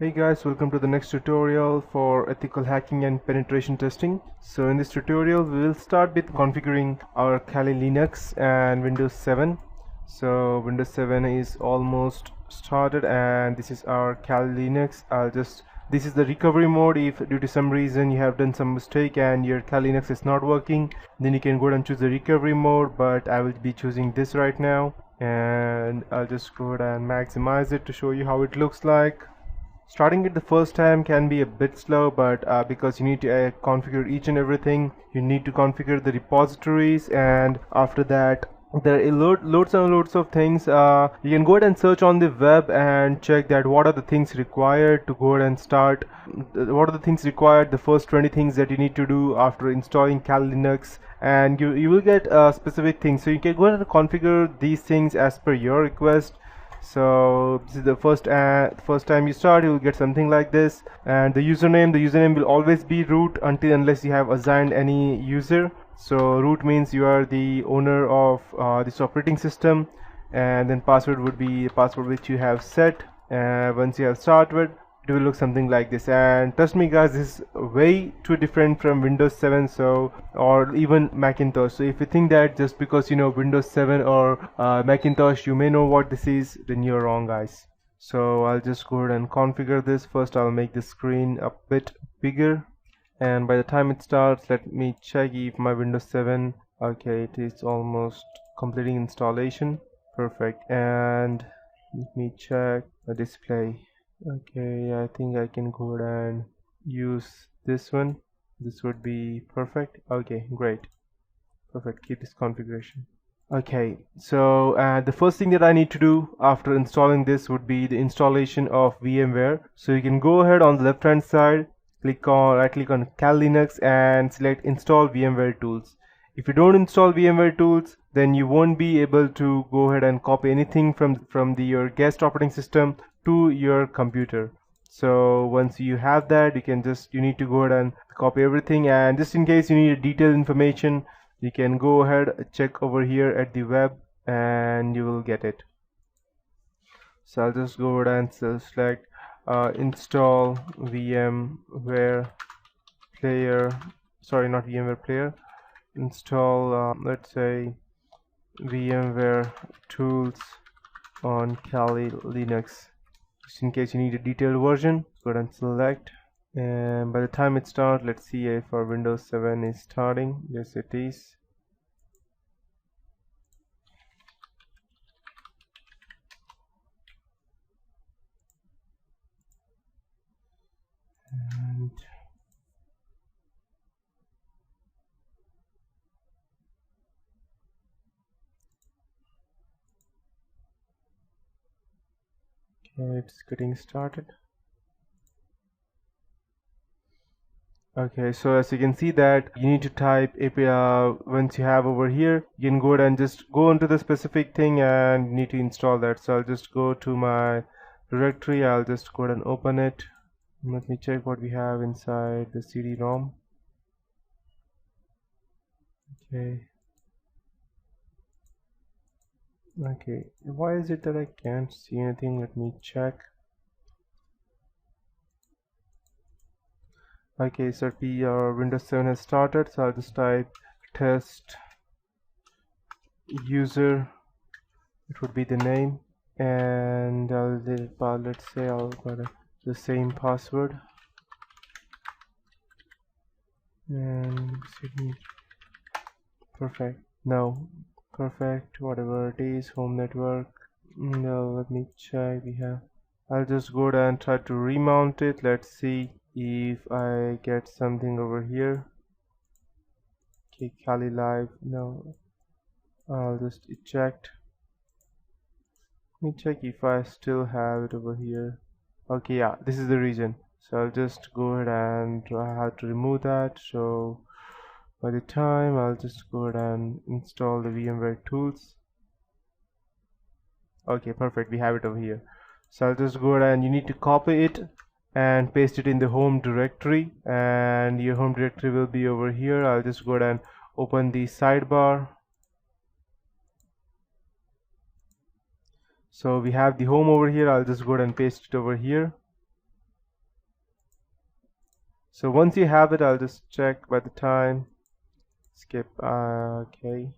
Hey guys, welcome to the next tutorial for ethical hacking and penetration testing. So in this tutorial we will start with configuring our Kali Linux and Windows 7. So Windows 7 is almost started and this is our Kali Linux. This is the recovery mode. If due to some reason you have done some mistake and your Kali Linux is not working, then you can go ahead and choose the recovery mode, but I will be choosing this right now, and I'll just go ahead and maximize it to show you how it looks like. Starting it the first time can be a bit slow, but because you need to configure each and everything, you need to configure the repositories, and after that there are loads and loads of things. You can go ahead and search on the web and check that what are the things required to go ahead and start. What are the things required, the first 20 things that you need to do after installing Kali Linux, and you will get specific things. So you can go ahead and configure these things as per your request. So this is the first time you start, you will get something like this, and the username will always be root unless you have assigned any user. So root means you are the owner of this operating system, and then password would be the password which you have set. Once you have started, it will look something like this. And trust me guys, this is way too different from Windows 7 or even Macintosh. So if you think that just because you know Windows 7 or Macintosh you may know what this is, then you're wrong guys. So I'll just go ahead and configure this. First I'll make the screen a bit bigger, and by the time it starts, let me check if my Windows 7, okay, it is almost completing installation. Perfect. And let me check the display. Okay, I think I can go ahead and use this one. This would be perfect. Okay, great. Perfect. Keep this configuration. Okay, so the first thing that I need to do after installing this would be the installation of VMware. So you can go ahead on the left hand side, right click on Kali Linux and select install VMware tools. If you don't install VMware tools, then you won't be able to go ahead and copy anything from your guest operating system to your computer. So once you have that, you need to go ahead and copy everything, and just in case you need detailed information, you can go ahead, check over here at the web, and you will get it. So I'll just go ahead and select install VMware player, sorry, not VMware player, install let's say VMware tools on Kali Linux. Just in case you need a detailed version, go ahead and select, and by the time it starts, let's see if our Windows 7 is starting. Yes, it is. And okay, it's getting started. Okay, so as you can see that you need to type API. Once you have over here, you can go ahead and just go into the specific thing and need to install that. So I'll just go to my directory. I'll just go ahead and open it. Let me check what we have inside the CD-ROM. Okay, why is it that I can't see anything? Let me check. Okay, so our Windows 7 has started, so I'll just type test user, it would be the name, and let's say I'll got the same password, and perfect. No, perfect, whatever it is, home network. No, let me check. I'll just go down and try to remount it. Let's see if I get something over here. Okay, Kali Live. No, I'll just eject. Let me check if I still have it over here. Okay, yeah, this is the reason. So I'll just go ahead and I have to remove that. So by the time, I'll just go ahead and install the VMware tools. Okay, perfect, we have it over here. So I'll just go ahead and you need to copy it and paste it in the home directory, and your home directory will be over here. I'll just go ahead and open the sidebar. So we have the home over here. I'll just go ahead and paste it over here. So once you have it, I'll just check by the time. Skip. Okay.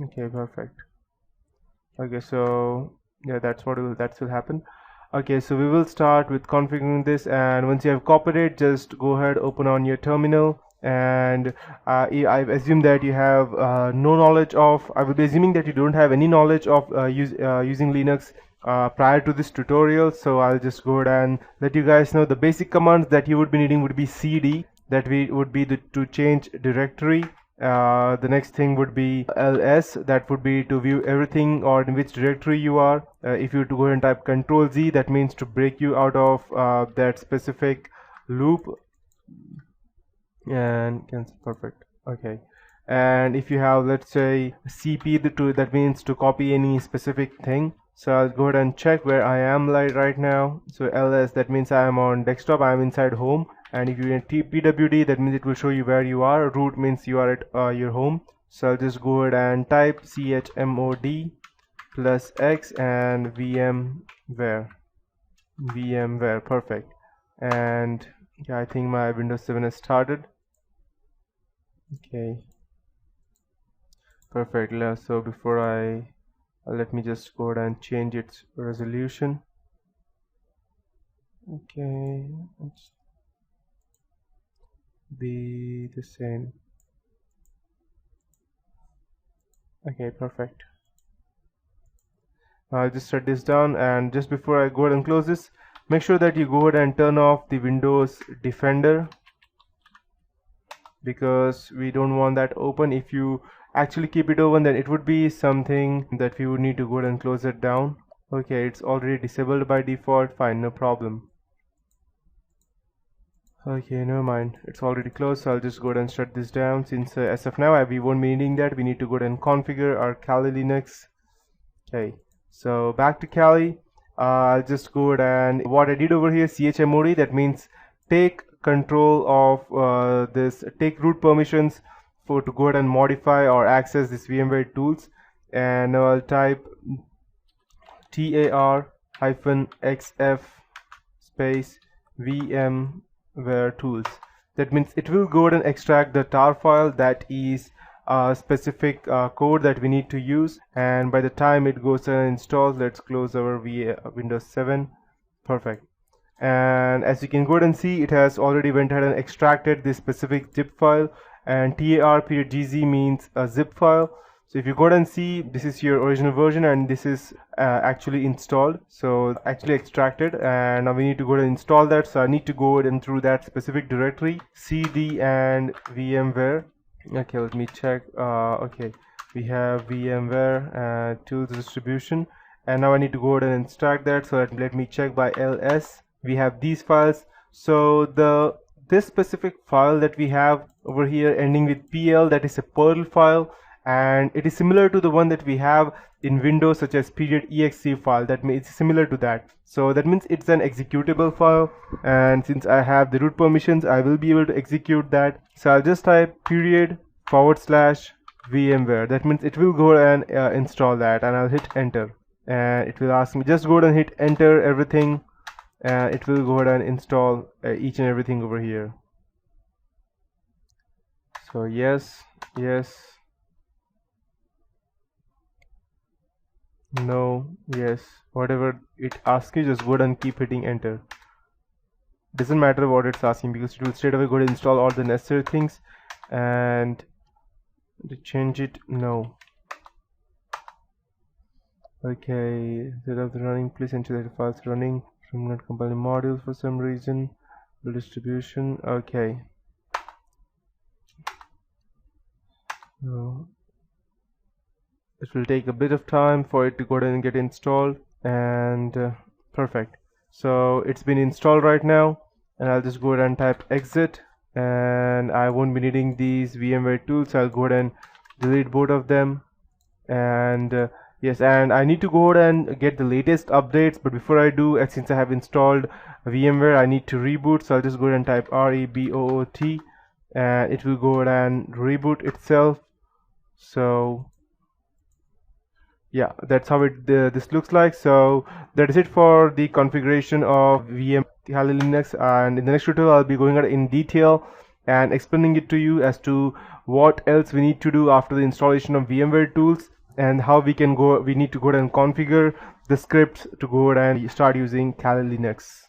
Okay, perfect. Okay, so yeah, that will happen. Okay, so we will start with configuring this, and once you have copied it, just go ahead, open on your terminal, and I assume that you have no knowledge of. I will be assuming that you don't have any knowledge of using Linux prior to this tutorial. So I'll just go ahead and let you guys know the basic commands that you would be needing would be cd, that would be to change directory. The next thing would be ls, that would be to view everything or in which directory you are. If you were to go ahead and type control z, that means to break you out of that specific loop, and cancel. Perfect. Okay. And if you have, let's say, cp, that means to copy any specific thing. So I'll go ahead and check where I am like right now. So ls, that means I am on desktop, I am inside home. And if you get pwd, that means it will show you where you are. Root means you are at your home. So I'll just go ahead and type chmod plus x and vmware. Perfect. And yeah, I think my Windows 7 has started. Okay, perfect. So before let me just go ahead and change its resolution. Okay, let's be the same. Okay, perfect. I'll just shut this down, and just before I go ahead and close this, make sure that you go ahead and turn off the Windows Defender, because we don't want that open. If you actually keep it open, then it would be something that we would need to go ahead and close it down. Okay, it's already disabled by default. Fine, no problem. Okay, never mind, it's already closed. So I'll just go ahead and shut this down, since as of now we won't be needing that. We need to go ahead and configure our Kali Linux. Okay, so back to Kali. I'll just go ahead and what I did over here, chmod, that means take control of take root permissions to go ahead and modify or access this VMware tools. And now I'll type tar-xf space Vmware tools. That means it will go ahead and extract the tar file that is specific code that we need to use. And by the time it goes and installs, let's close our Windows 7. Perfect. And as you can go ahead and see, it has already went ahead and extracted this specific zip file, and tar-gz means a zip file. So if you go ahead and see, this is your original version, and this is actually installed, so actually extracted. And now we need to go ahead and install that. So I need to go ahead and through that specific directory, cd and vmware. Okay, let me check. Okay, we have VMware tools distribution, and now I need to go ahead and extract that. So let me check by ls. We have these files. So this specific file that we have over here ending with pl, that is a Perl file, and it is similar to the one that we have in Windows, such as .exe file. That means it's similar to that. So that means it's an executable file, and since I have the root permissions, I will be able to execute that. So I'll just type /vmware. That means it will go and install that, and I'll hit enter, and it will ask me, just go ahead and hit enter everything, and it will go ahead and install each and everything over here. So yes, no, yes, whatever it asks you, just go ahead and keep hitting enter. Doesn't matter what it's asking, because it will straight away go ahead and install all the necessary things. And to change it, no. Okay, instead of the running, please enter that the files running from not compiling modules for some reason. The distribution, okay. No. It will take a bit of time for it to go ahead and get installed, and perfect. So it's been installed right now, and I'll just go ahead and type exit, and I won't be needing these VMware tools. I'll go ahead and delete both of them. And yes, and I need to go ahead and get the latest updates, but before I do, since I have installed VMware, I need to reboot. So I'll just go ahead and type reboot, and it will go ahead and reboot itself. So Yeah, that's how this looks like. So that is it for the configuration of VM Kali Linux, and in the next tutorial I'll be going out in detail and explaining it to you as to what else we need to do after the installation of VMware tools, and how we need to go ahead and configure the scripts to go ahead and start using Kali Linux.